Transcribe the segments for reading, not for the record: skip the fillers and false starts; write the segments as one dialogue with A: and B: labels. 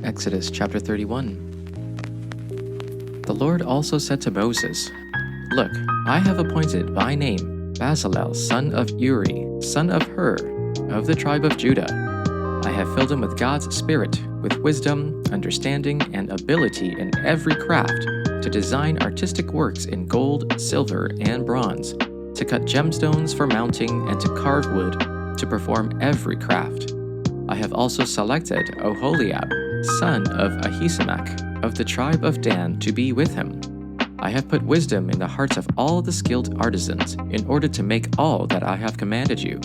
A: Exodus chapter 31. The Lord also said to Moses, "Look, I have appointed by name Bezalel son of Uri, son of Hur, of the tribe of Judah. I have filled him with God's Spirit, with wisdom, understanding, and ability in every craft, to design artistic works in gold, silver, and bronze, to cut gemstones for mounting, and to carve wood, to perform every craft. I have also selected Oholiab, son of Ahisamach, of the tribe of Dan, to be with him. I have put wisdom in the hearts of all the skilled artisans, in order to make all that I have commanded you: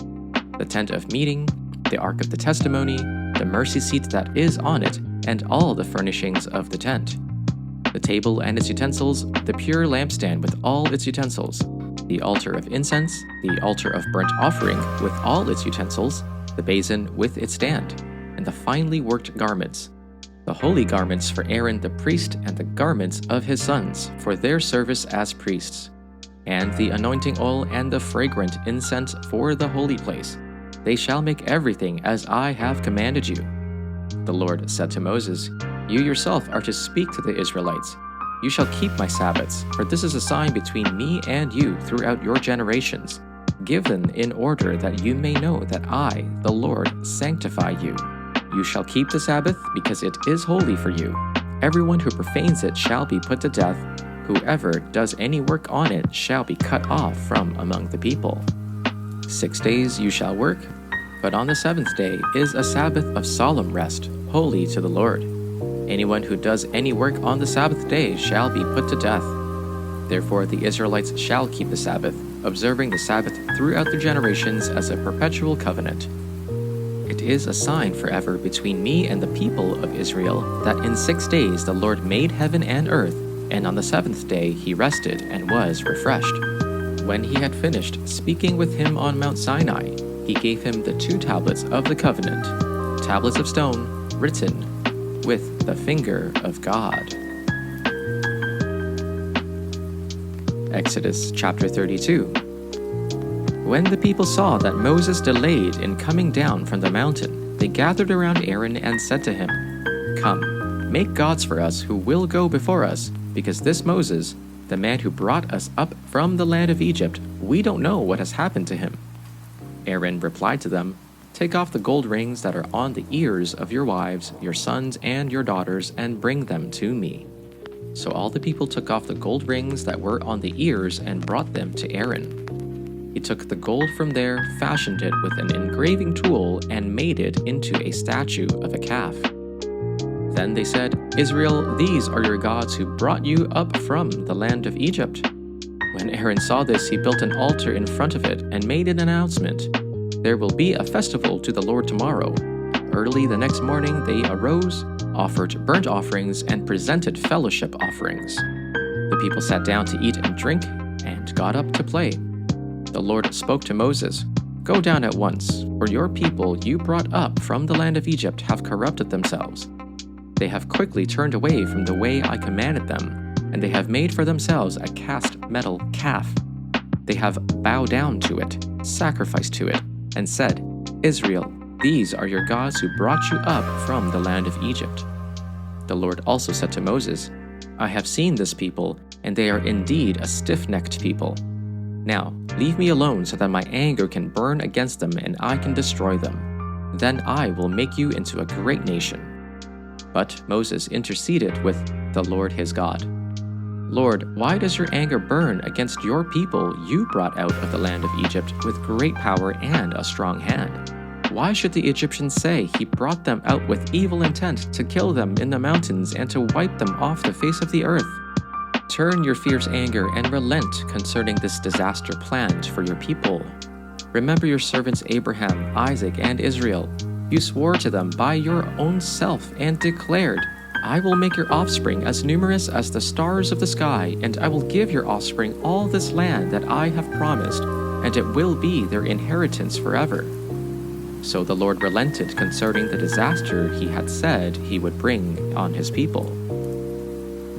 A: the tent of meeting, the ark of the testimony, the mercy seat that is on it, and all the furnishings of the tent, the table and its utensils, the pure lampstand with all its utensils, the altar of incense, the altar of burnt offering with all its utensils, the basin with its stand, and the finely worked garments, the holy garments for Aaron the priest, and the garments of his sons for their service as priests, and the anointing oil and the fragrant incense for the holy place. They shall make everything as I have commanded you." The Lord said to Moses, "You yourself are to speak to the Israelites. You shall keep my Sabbaths, for this is a sign between me and you throughout your generations. Give them in order that you may know that I, the Lord, sanctify you. You shall keep the Sabbath, because it is holy for you. Everyone who profanes it shall be put to death. Whoever does any work on it shall be cut off from among the people. 6 days you shall work, but on the seventh day is a Sabbath of solemn rest, holy to the Lord. Anyone who does any work on the Sabbath day shall be put to death. Therefore the Israelites shall keep the Sabbath, observing the Sabbath throughout their generations as a perpetual covenant. It is a sign forever between me and the people of Israel, that in 6 days the Lord made heaven and earth, and on the seventh day he rested and was refreshed. When he had finished speaking with him on Mount Sinai, he gave him the 2 tablets of the covenant, tablets of stone, written with the finger of God." Exodus chapter 32. When the people saw that Moses delayed in coming down from the mountain, they gathered around Aaron and said to him, "Come, make gods for us who will go before us, because this Moses, the man who brought us up from the land of Egypt, we don't know what has happened to him." Aaron replied to them, "Take off the gold rings that are on the ears of your wives, your sons, and your daughters, and bring them to me." So all the people took off the gold rings that were on the ears and brought them to Aaron. He took the gold from there, fashioned it with an engraving tool, and made it into a statue of a calf. Then they said, "Israel, these are your gods who brought you up from the land of Egypt." When Aaron saw this, he built an altar in front of it and made an announcement, "There will be a festival to the Lord tomorrow." Early the next morning they arose, offered burnt offerings, and presented fellowship offerings. The people sat down to eat and drink, and got up to play. The Lord spoke to Moses, "Go down at once, for your people you brought up from the land of Egypt have corrupted themselves. They have quickly turned away from the way I commanded them, and they have made for themselves a cast metal calf. They have bowed down to it, sacrificed to it, and said, 'Israel, these are your gods who brought you up from the land of Egypt.'" The Lord also said to Moses, "I have seen this people, and they are indeed a stiff-necked people. Now, leave me alone so that my anger can burn against them and I can destroy them. Then I will make you into a great nation." But Moses interceded with the Lord his God. "Lord, why does your anger burn against your people you brought out of the land of Egypt with great power and a strong hand? Why should the Egyptians say he brought them out with evil intent to kill them in the mountains and to wipe them off the face of the earth? Turn your fierce anger and relent concerning this disaster planned for your people. Remember your servants Abraham, Isaac, and Israel. You swore to them by your own self and declared, 'I will make your offspring as numerous as the stars of the sky, and I will give your offspring all this land that I have promised, and it will be their inheritance forever.' So the Lord relented concerning the disaster he had said he would bring on his people.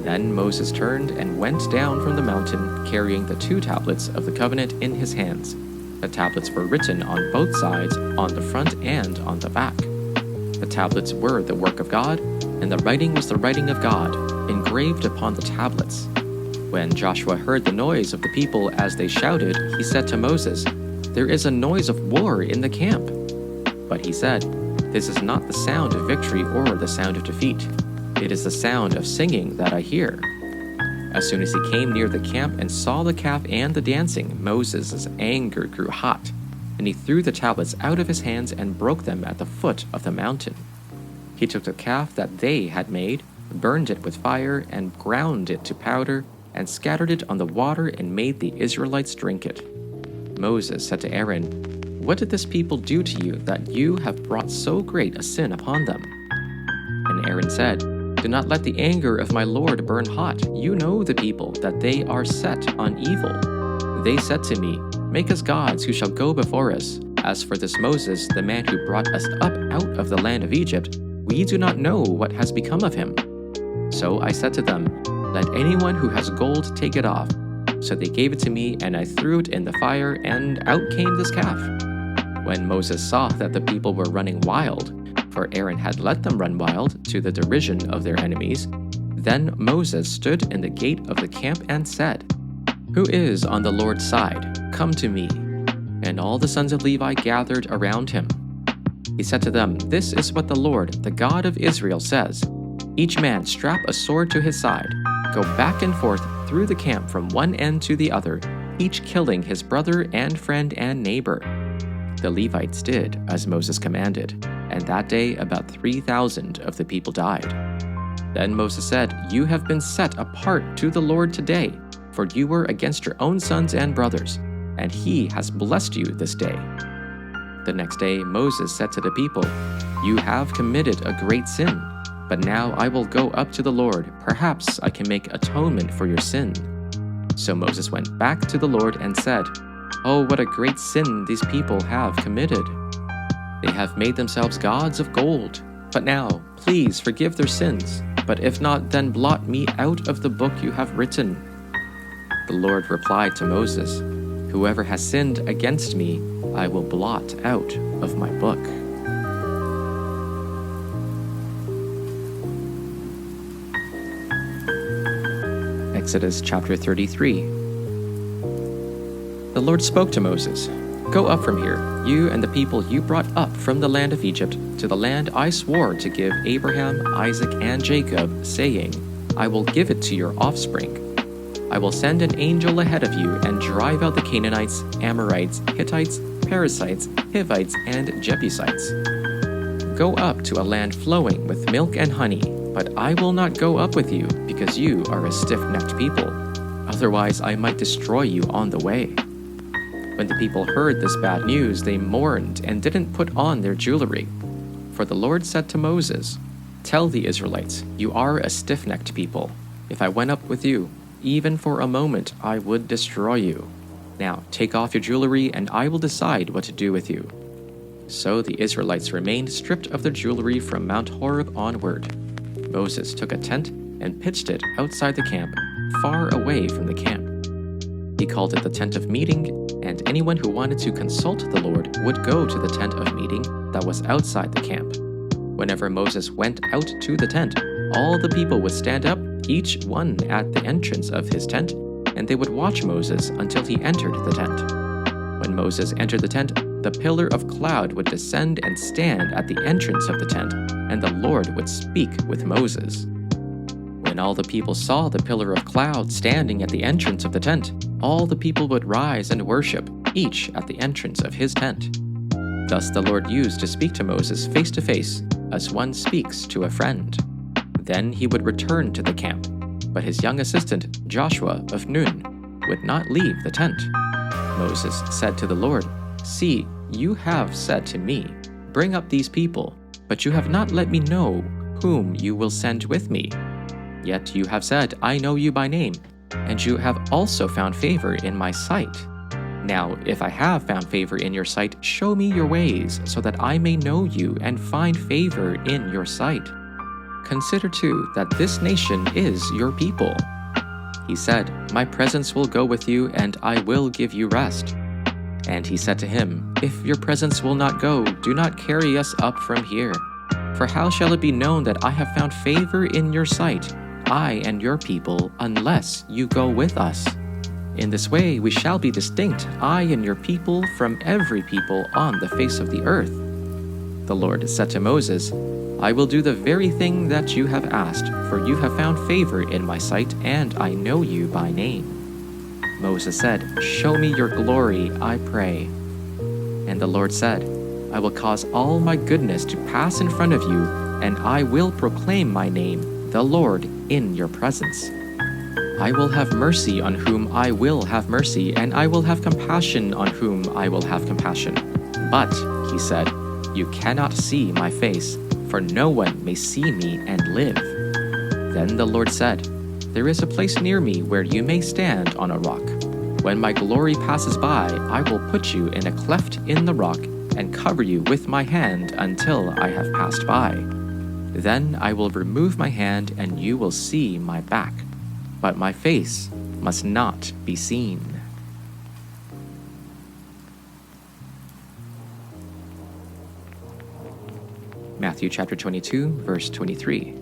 A: Then Moses turned and went down from the mountain, carrying the 2 tablets of the covenant in his hands. The tablets were written on both sides, on the front and on the back. The tablets were the work of God, and the writing was the writing of God, engraved upon the tablets. When Joshua heard the noise of the people as they shouted, he said to Moses, "There is a noise of war in the camp." But he said, "This is not the sound of victory or the sound of defeat. It is the sound of singing that I hear." As soon as he came near the camp and saw the calf and the dancing, Moses' anger grew hot, and he threw the tablets out of his hands and broke them at the foot of the mountain. He took the calf that they had made, burned it with fire, and ground it to powder, and scattered it on the water and made the Israelites drink it. Moses said to Aaron, "What did this people do to you that you have brought so great a sin upon them?" And Aaron said, "Do not let the anger of my Lord burn hot. You know the people, that they are set on evil. They said to me, 'Make us gods who shall go before us.' As for this Moses, the man who brought us up out of the land of Egypt, we do not know what has become of him." So I said to them, "Let anyone who has gold take it off." So they gave it to me, and I threw it in the fire, and out came this calf. When Moses saw that the people were running wild, for Aaron had let them run wild to the derision of their enemies, then Moses stood in the gate of the camp and said, "Who is on the Lord's side? Come to me." And all the sons of Levi gathered around him. He said to them, "This is what the Lord, the God of Israel, says. Each man strap a sword to his side. Go back and forth through the camp from one end to the other, each killing his brother and friend and neighbor." The Levites did as Moses commanded, and that day about 3,000 of the people died. Then Moses said, "You have been set apart to the Lord today, for you were against your own sons and brothers, and he has blessed you this day." The next day Moses said to the people, "You have committed a great sin, but now I will go up to the Lord. Perhaps I can make atonement for your sin." So Moses went back to the Lord and said, "Oh, what a great sin these people have committed. They have made themselves gods of gold. But now, please forgive their sins. But if not, then blot me out of the book you have written." The Lord replied to Moses, "Whoever has sinned against me, I will blot out of my book." Exodus chapter 33. The Lord spoke to Moses, "Go up from here, you and the people you brought up from the land of Egypt, to the land I swore to give Abraham, Isaac, and Jacob, saying, 'I will give it to your offspring.' I will send an angel ahead of you and drive out the Canaanites, Amorites, Hittites, Perizzites, Hivites, and Jebusites. Go up to a land flowing with milk and honey, but I will not go up with you, because you are a stiff-necked people. Otherwise I might destroy you on the way." When the people heard this bad news, they mourned and didn't put on their jewelry. For the Lord said to Moses, "Tell the Israelites, you are a stiff-necked people. If I went up with you, even for a moment, I would destroy you. Now take off your jewelry, and I will decide what to do with you." So the Israelites remained stripped of their jewelry from Mount Horeb onward. Moses took a tent and pitched it outside the camp, far away from the camp. He called it the tent of meeting, and anyone who wanted to consult the Lord would go to the tent of meeting that was outside the camp. Whenever Moses went out to the tent, all the people would stand up, each one at the entrance of his tent, and they would watch Moses until he entered the tent. When Moses entered the tent, the pillar of cloud would descend and stand at the entrance of the tent, and the Lord would speak with Moses. When all the people saw the pillar of cloud standing at the entrance of the tent, all the people would rise and worship, each at the entrance of his tent. Thus the Lord used to speak to Moses face to face, as one speaks to a friend. Then he would return to the camp, but his young assistant, Joshua of Nun, would not leave the tent. Moses said to the Lord, "See, you have said to me, 'Bring up these people,' but you have not let me know whom you will send with me. Yet you have said, 'I know you by name,' and you have also found favor in my sight. Now, if I have found favor in your sight, show me your ways, so that I may know you and find favor in your sight. Consider too that this nation is your people." He said, "My presence will go with you, and I will give you rest." And he said to him, "If your presence will not go, do not carry us up from here. For how shall it be known that I have found favor in your sight, I and your people, unless you go with us? In this way we shall be distinct, I and your people, from every people on the face of the earth. The Lord said to Moses, I will do the very thing that you have asked, for you have found favor in my sight, and I know you by name. Moses said, Show me your glory, I pray. And the Lord said, I will cause all my goodness to pass in front of you, and I will proclaim my name, the Lord, in your presence. I will have mercy on whom I will have mercy, and I will have compassion on whom I will have compassion. But, he said, you cannot see my face, for no one may see me and live. Then the Lord said, There is a place near me where you may stand on a rock. When my glory passes by, I will put you in a cleft in the rock and cover you with my hand until I have passed by. Then I will remove my hand and you will see my back, but my face must not be seen. Matthew chapter 22, verse 23.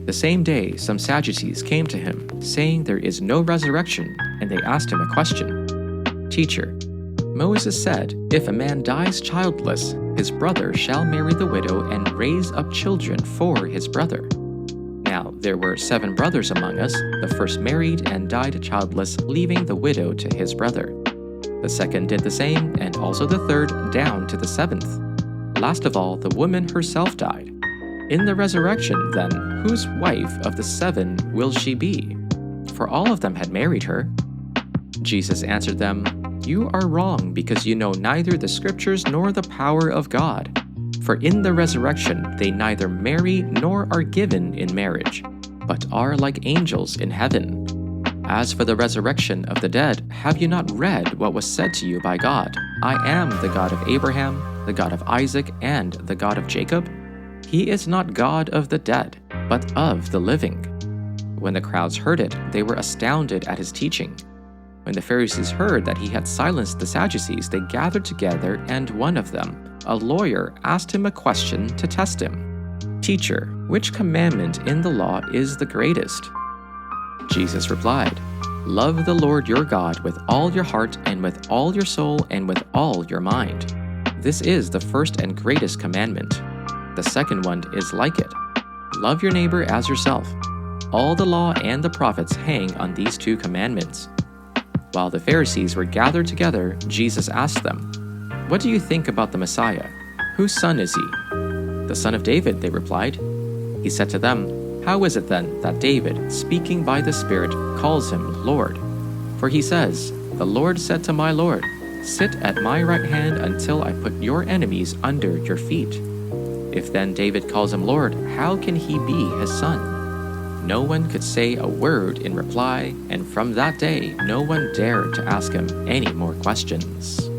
A: The same day some Sadducees came to him, saying there is no resurrection, and they asked him a question. Teacher, Moses said, if a man dies childless, his brother shall marry the widow and raise up children for his brother. Now there were 7 brothers among us. The first married and died childless, leaving the widow to his brother. The second did the same, and also the third, down to the 7th. Last of all, the woman herself died. In the resurrection, then, whose wife of the 7 will she be? For all of them had married her. Jesus answered them, You are wrong, because you know neither the Scriptures nor the power of God. For in the resurrection they neither marry nor are given in marriage, but are like angels in heaven. As for the resurrection of the dead, have you not read what was said to you by God? I am the God of Abraham, the God of Isaac, and the God of Jacob? He is not God of the dead, but of the living. When the crowds heard it, they were astounded at his teaching. When the Pharisees heard that he had silenced the Sadducees, they gathered together, and one of them, a lawyer, asked him a question to test him. Teacher, which commandment in the law is the greatest? Jesus replied, Love the Lord your God with all your heart and with all your soul and with all your mind. This is the first and greatest commandment. The second one is like it. Love your neighbor as yourself. All the law and the prophets hang on these 2 commandments. While the Pharisees were gathered together, Jesus asked them, What do you think about the Messiah? Whose son is he? The son of David, they replied. He said to them, How is it then that David, speaking by the Spirit, calls him Lord? For he says, The Lord said to my Lord, Sit at my right hand until I put your enemies under your feet. If then David calls him Lord, how can he be his son? No one could say a word in reply, and from that day no one dared to ask him any more questions.